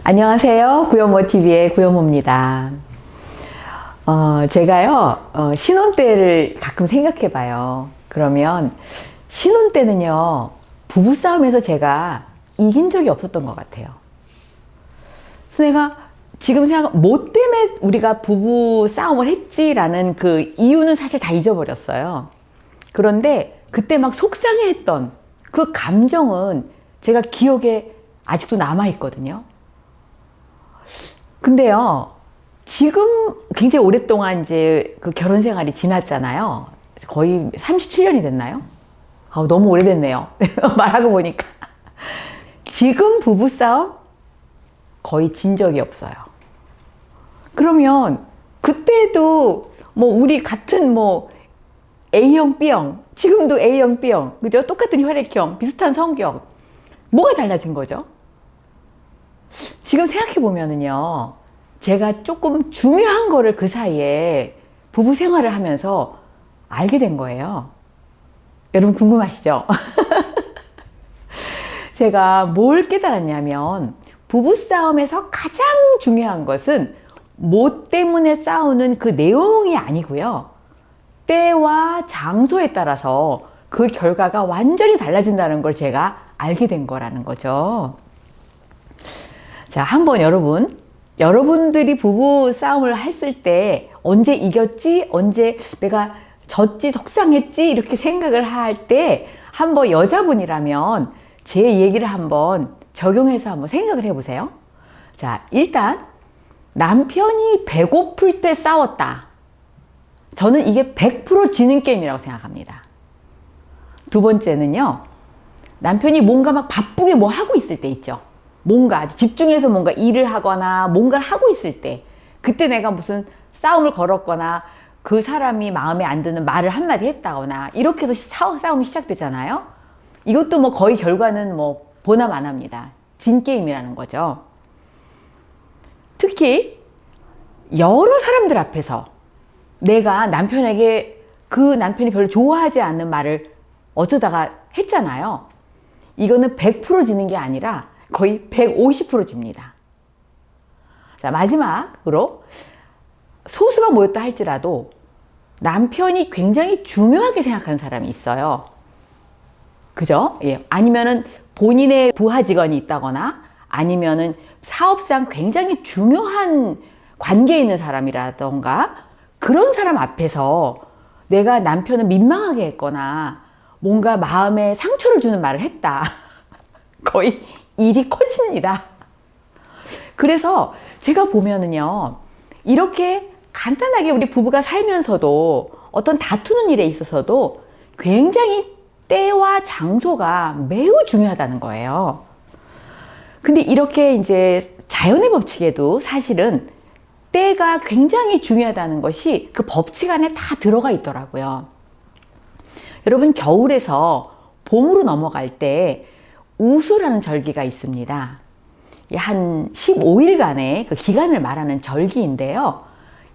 안녕하세요. 구현모TV의 구현모입니다. 제가요, 신혼 때를 가끔 생각해 봐요. 그러면 신혼 때는요, 부부싸움에서 제가 이긴 적이 없었던 것 같아요. 그래서 내가 지금 뭐 때문에 우리가 부부싸움을 했지라는 그 이유는 사실 다 잊어버렸어요. 그런데 그때 막 속상해했던 그 감정은 제가 기억에 아직도 남아있거든요. 근데요, 지금 굉장히 오랫동안 이제 그 결혼 생활이 지났잖아요. 거의 37년이 됐나요? 너무 오래됐네요. 말하고 보니까. 지금 부부싸움 거의 진 적이 없어요. 그러면 그때도 뭐 우리 같은 뭐 A형, B형, 지금도 A형, B형, 그죠? 똑같은 혈액형, 비슷한 성격. 뭐가 달라진 거죠? 지금 생각해 보면은요, 제가 조금 중요한 거를 그 사이에 부부 생활을 하면서 알게 된 거예요. 여러분 궁금하시죠? 제가 뭘 깨달았냐면, 부부싸움에서 가장 중요한 것은 뭐 때문에 싸우는 그 내용이 아니고요. 때와 장소에 따라서 그 결과가 완전히 달라진다는 걸 제가 알게 된 거라는 거죠. 자, 한번 여러분들이 부부 싸움을 했을 때 언제 이겼지? 언제 내가 졌지? 속상했지? 이렇게 생각을 할 때 한번 여자분이라면 제 얘기를 한번 적용해서 한번 생각을 해보세요. 자, 일단 남편이 배고플 때 싸웠다. 저는 이게 100% 지는 게임이라고 생각합니다. 두 번째는요, 남편이 뭔가 막 바쁘게 뭐 하고 있을 때 있죠. 뭔가 집중해서 뭔가 일을 하거나 뭔가를 하고 있을 때, 그때 내가 무슨 싸움을 걸었거나 그 사람이 마음에 안 드는 말을 한마디 했다거나 이렇게 해서 싸움이 시작되잖아요. 이것도 뭐 거의 결과는 뭐 보나 마나입니다. 진 게임이라는 거죠. 특히 여러 사람들 앞에서 내가 남편에게 그 남편이 별로 좋아하지 않는 말을 어쩌다가 했잖아요. 이거는 100% 지는 게 아니라 거의 150% 집니다. 자, 마지막으로 소수가 모였다 할지라도 남편이 굉장히 중요하게 생각하는 사람이 있어요. 그죠? 예. 아니면은 본인의 부하 직원이 있다거나 아니면은 사업상 굉장히 중요한 관계에 있는 사람이라던가 그런 사람 앞에서 내가 남편을 민망하게 했거나 뭔가 마음에 상처를 주는 말을 했다. 거의 일이 커집니다. 그래서 제가 보면은요, 이렇게 간단하게 우리 부부가 살면서도 어떤 다투는 일에 있어서도 굉장히 때와 장소가 매우 중요하다는 거예요. 근데 이렇게 이제 자연의 법칙에도 사실은 때가 굉장히 중요하다는 것이 그 법칙 안에 다 들어가 있더라고요. 여러분, 겨울에서 봄으로 넘어갈 때 우수라는 절기가 있습니다. 한 15일간의 그 기간을 말하는 절기인데요.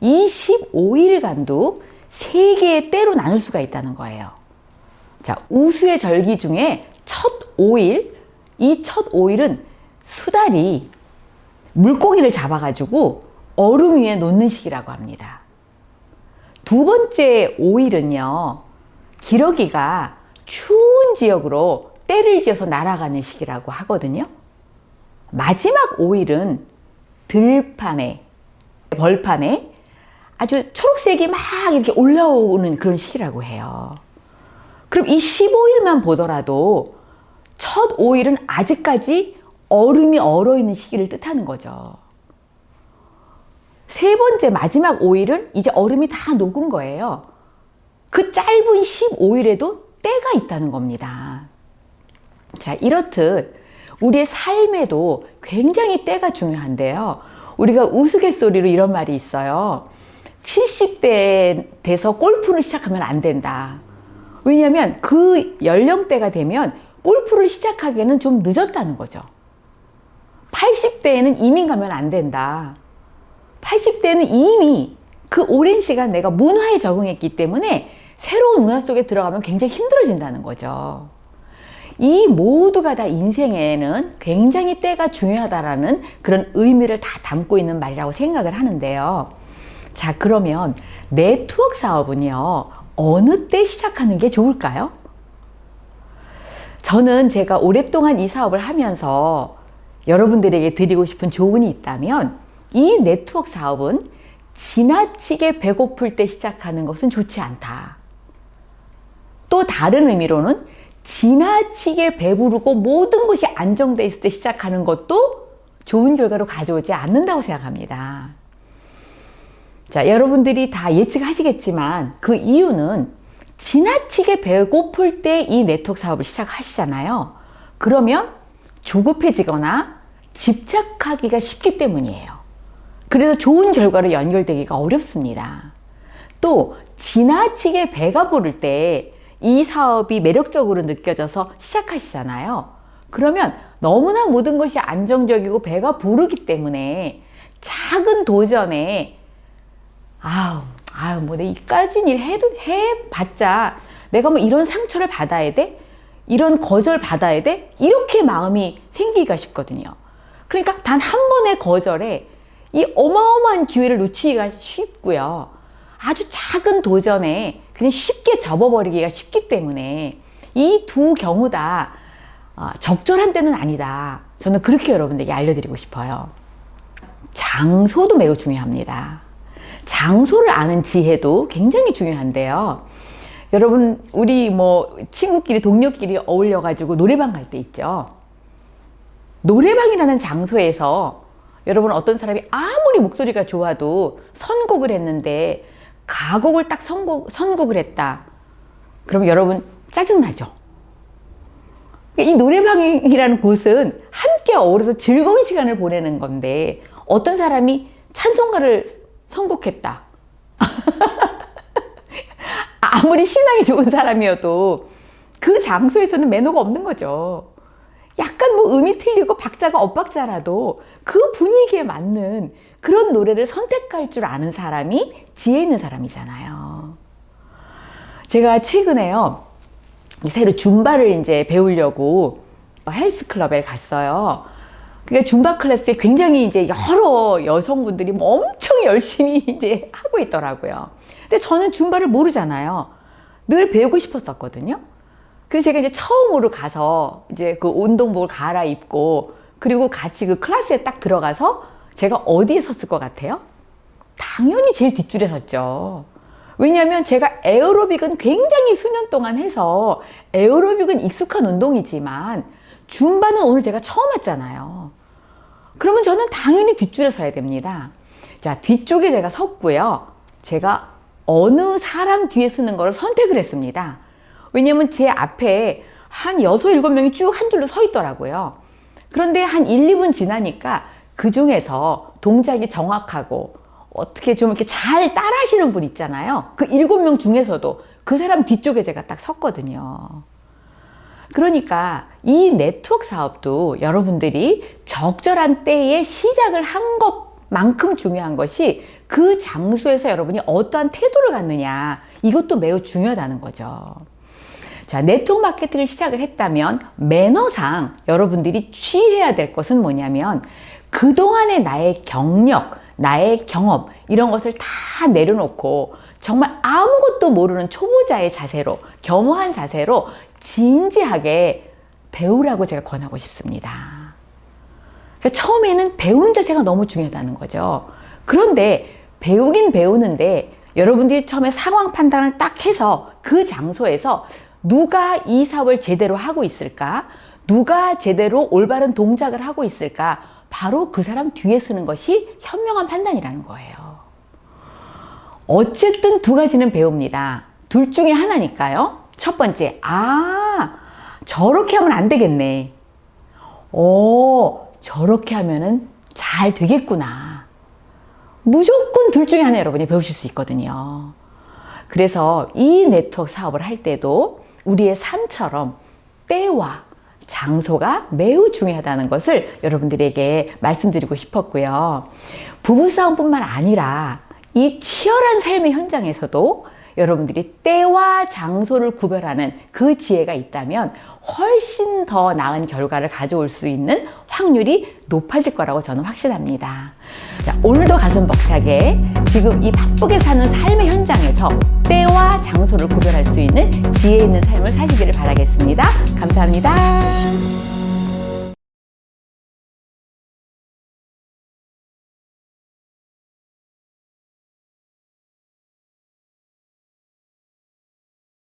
이 15일간도 3개의 때로 나눌 수가 있다는 거예요. 자, 우수의 절기 중에 첫 5일, 이 첫 5일은 수달이 물고기를 잡아가지고 얼음 위에 놓는 시기라고 합니다. 두 번째 5일은요, 기러기가 추운 지역으로 때를 지어서 날아가는 시기라고 하거든요. 마지막 5일은 들판에, 벌판에 아주 초록색이 막 이렇게 올라오는 그런 시기라고 해요. 그럼 이 15일만 보더라도 첫 5일은 아직까지 얼음이 얼어있는 시기를 뜻하는 거죠. 세 번째 마지막 5일은 이제 얼음이 다 녹은 거예요. 그 짧은 15일에도 때가 있다는 겁니다. 자, 이렇듯 우리의 삶에도 굉장히 때가 중요한데요. 우리가 우스갯소리로 이런 말이 있어요. 70대 돼서 골프를 시작하면 안 된다. 왜냐하면 그 연령대가 되면 골프를 시작하기에는 좀 늦었다는 거죠. 80대에는 이미 가면 안 된다. 80대는 이미 그 오랜 시간 내가 문화에 적응했기 때문에 새로운 문화 속에 들어가면 굉장히 힘들어진다는 거죠. 이 모두가 다 인생에는 굉장히 때가 중요하다라는 그런 의미를 다 담고 있는 말이라고 생각을 하는데요. 자, 그러면 네트워크 사업은요, 어느 때 시작하는 게 좋을까요? 저는 제가 오랫동안 이 사업을 하면서 여러분들에게 드리고 싶은 조언이 있다면, 이 네트워크 사업은 지나치게 배고플 때 시작하는 것은 좋지 않다. 또 다른 의미로는 지나치게 배부르고 모든 것이 안정돼 있을 때 시작하는 것도 좋은 결과로 가져오지 않는다고 생각합니다. 자, 여러분들이 다 예측하시겠지만 그 이유는 지나치게 배고플 때 이 네트워크 사업을 시작하시잖아요. 그러면 조급해지거나 집착하기가 쉽기 때문이에요. 그래서 좋은 결과로 연결되기가 어렵습니다. 또 지나치게 배가 부를 때 이 사업이 매력적으로 느껴져서 시작하시잖아요. 그러면 너무나 모든 것이 안정적이고 배가 부르기 때문에 작은 도전에 뭐 내가 이까진 일 해봤자 내가 뭐 이런 상처를 받아야 돼? 이런 거절 받아야 돼? 이렇게 마음이 생기기가 쉽거든요. 그러니까 단 한 번의 거절에 이 어마어마한 기회를 놓치기가 쉽고요. 아주 작은 도전에 그냥 쉽게 접어버리기가 쉽기 때문에 이 두 경우 다 적절한 때는 아니다. 저는 그렇게 여러분들에게 알려드리고 싶어요. 장소도 매우 중요합니다. 장소를 아는 지혜도 굉장히 중요한데요. 여러분, 우리 친구끼리, 동료끼리 어울려가지고 노래방 갈 때 있죠. 노래방이라는 장소에서 여러분, 어떤 사람이 아무리 목소리가 좋아도 선곡을 했는데 가곡을 딱 선곡을 했다. 그럼 여러분 짜증나죠? 이 노래방이라는 곳은 함께 어우러서 즐거운 시간을 보내는 건데 어떤 사람이 찬송가를 선곡했다. 아무리 신앙이 좋은 사람이어도 그 장소에서는 매너가 없는 거죠. 약간 음이 틀리고 박자가 엇박자라도 그 분위기에 맞는 그런 노래를 선택할 줄 아는 사람이 지혜 있는 사람이잖아요. 제가 최근에요, 새로 줌바를 이제 배우려고 헬스클럽에 갔어요. 그러니까 줌바 클래스에 굉장히 이제 여러 여성분들이 엄청 열심히 이제 하고 있더라고요. 근데 저는 줌바를 모르잖아요. 늘 배우고 싶었었거든요. 그래서 제가 이제 처음으로 가서 이제 그 운동복을 갈아입고 그리고 같이 그 클래스에 딱 들어가서 제가 어디에 섰을 것 같아요? 당연히 제일 뒷줄에 섰죠. 왜냐하면 제가 에어로빅은 굉장히 수년 동안 해서 에어로빅은 익숙한 운동이지만 줌바는 오늘 제가 처음 왔잖아요. 그러면 저는 당연히 뒷줄에 서야 됩니다. 자, 뒤쪽에 제가 섰고요. 제가 어느 사람 뒤에 서는 걸 선택을 했습니다. 왜냐면 제 앞에 한 6, 7명이 쭉 한 줄로 서 있더라고요. 그런데 한 1, 2분 지나니까 그 중에서 동작이 정확하고 어떻게 좀 이렇게 잘 따라 하시는 분 있잖아요. 그 7명 중에서도 그 사람 뒤쪽에 제가 딱 섰거든요. 그러니까 이 네트워크 사업도 여러분들이 적절한 때에 시작을 한 것만큼 중요한 것이 그 장소에서 여러분이 어떠한 태도를 갖느냐, 이것도 매우 중요하다는 거죠. 자, 네트워크 마케팅을 시작을 했다면 매너상 여러분들이 취해야 될 것은 뭐냐면 그동안의 나의 경력, 나의 경험 이런 것을 다 내려놓고 정말 아무것도 모르는 초보자의 자세로, 겸허한 자세로 진지하게 배우라고 제가 권하고 싶습니다. 그러니까 처음에는 배우는 자세가 너무 중요하다는 거죠. 그런데 배우긴 배우는데 여러분들이 처음에 상황 판단을 딱 해서 그 장소에서 누가 이 사업을 제대로 하고 있을까? 누가 제대로 올바른 동작을 하고 있을까? 바로 그 사람 뒤에 서는 것이 현명한 판단이라는 거예요. 어쨌든 두 가지는 배웁니다. 둘 중에 하나니까요. 첫 번째, 저렇게 하면 안 되겠네. 저렇게 하면은 잘 되겠구나. 무조건 둘 중에 하나 여러분이 배우실 수 있거든요. 그래서 이 네트워크 사업을 할 때도 우리의 삶처럼 때와 장소가 매우 중요하다는 것을 여러분들에게 말씀드리고 싶었고요. 부부싸움뿐만 아니라 이 치열한 삶의 현장에서도 여러분들이 때와 장소를 구별하는 그 지혜가 있다면 훨씬 더 나은 결과를 가져올 수 있는 확률이 높아질 거라고 저는 확신합니다. 자, 오늘도 가슴 벅차게 지금 이 바쁘게 사는 삶의 현장에서 때와 장소를 구별할 수 있는 지혜 있는 삶을 사시기를 바라겠습니다. 감사합니다.